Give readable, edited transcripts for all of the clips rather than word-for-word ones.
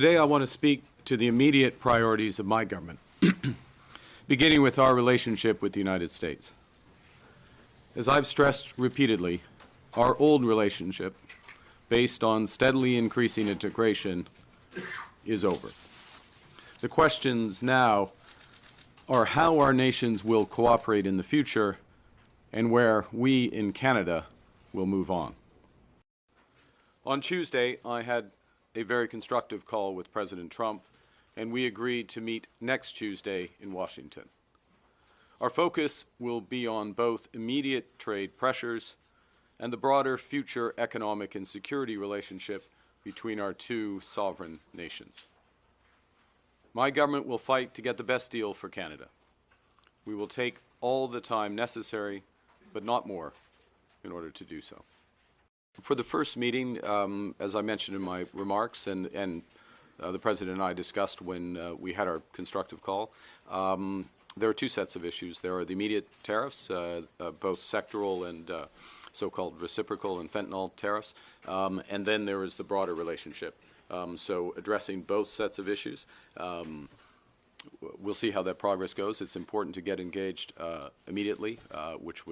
Today I want to speak to the immediate priorities of my government, beginning with our relationship with the United States. As I've stressed repeatedly, our old relationship, based on steadily increasing integration, is over. The questions now are how our nations will cooperate in the future and where we in Canada will move on. On Tuesday, I had a very constructive call with President Trump, and we agreed to meet next Tuesday in Washington. Our focus will be on both immediate trade pressures and the broader future economic and security relationship between our two sovereign nations. My government will fight to get the best deal for Canada. We will take all the time necessary, but not more, in order to do so. For the first meeting, as I mentioned in my remarks, and the President and I discussed when we had our constructive call, there are two sets of issues. There are the immediate tariffs, both sectoral and so-called reciprocal and fentanyl tariffs, and then there is the broader relationship. So addressing both sets of issues. We'll see how that progress goes. It's important to get engaged immediately, which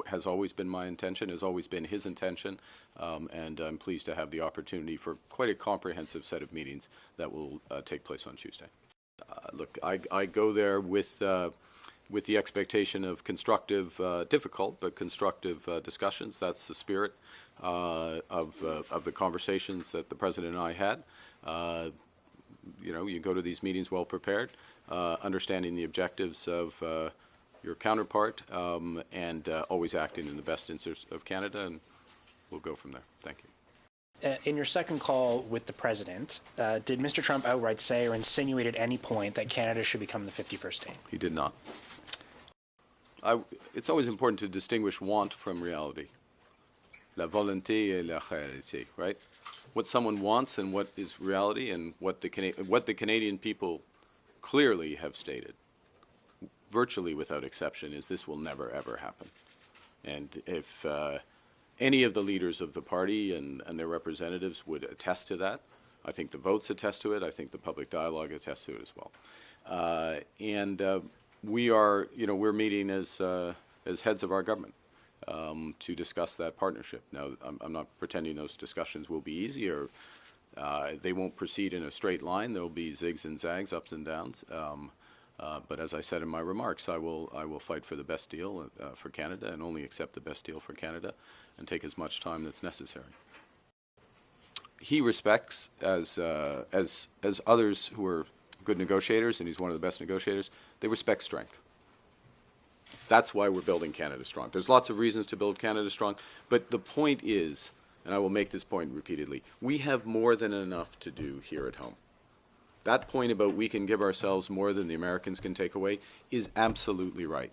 has always been my intention, has always been his intention, and I'm pleased to have the opportunity for quite a comprehensive set of meetings that will take place on Tuesday. Look, I go there with the expectation of constructive, difficult, but constructive discussions. That's the spirit of the conversations that the President and I had. You know, you go to these meetings well prepared, understanding the objectives of your counterpart, and always acting in the best interest of Canada, and we'll go from there. Thank you. In your second call with the President, did Mr. Trump outright say or insinuate at any point that Canada should become the 51st state? He did not. It's always important to distinguish want from reality. La volonté et la réalité, right? What someone wants and what is reality, and what the Canadian people clearly have stated, virtually without exception, is this will never, ever happen. And if any of the leaders of the party and their representatives would attest to that, I think the votes attest to it, I think the public dialogue attests to it as well. We are, you know, we're meeting as heads of our government to discuss that partnership. Now, I'm not pretending those discussions will be easy, or they won't proceed in a straight line. There will be zigs and zags, ups and downs. But as I said in my remarks, I will fight for the best deal for Canada, and only accept the best deal for Canada, and take as much time that's necessary. He respects, as others who are good negotiators, and he's one of the best negotiators, they respect strength. That's why we're building Canada strong. There's lots of reasons to build Canada strong, but the point is, and I will make this point repeatedly, we have more than enough to do here at home. That point about we can give ourselves more than the Americans can take away is absolutely right.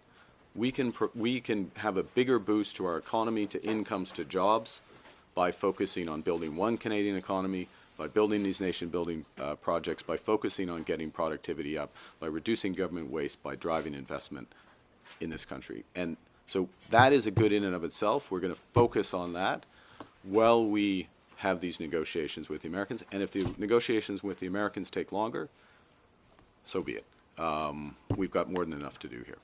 We can have a bigger boost to our economy, to incomes, to jobs, by focusing on building one Canadian economy, by building these nation-building projects, by focusing on getting productivity up, by reducing government waste, by driving investment in this country. And so that is a good in and of itself. We're going to focus on that while we have these negotiations with the Americans. And if the negotiations with the Americans take longer, so be it. We've got more than enough to do here.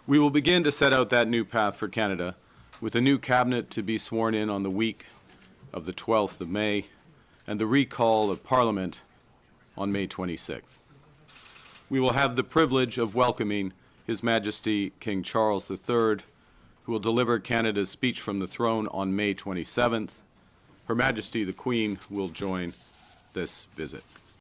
We will begin to set out that new path for Canada with a new cabinet to be sworn in on the week of the 12th of May and the recall of Parliament on May 26th. We will have the privilege of welcoming His Majesty King Charles III, who will deliver Canada's speech from the throne on May 27th. Her Majesty the Queen will join this visit.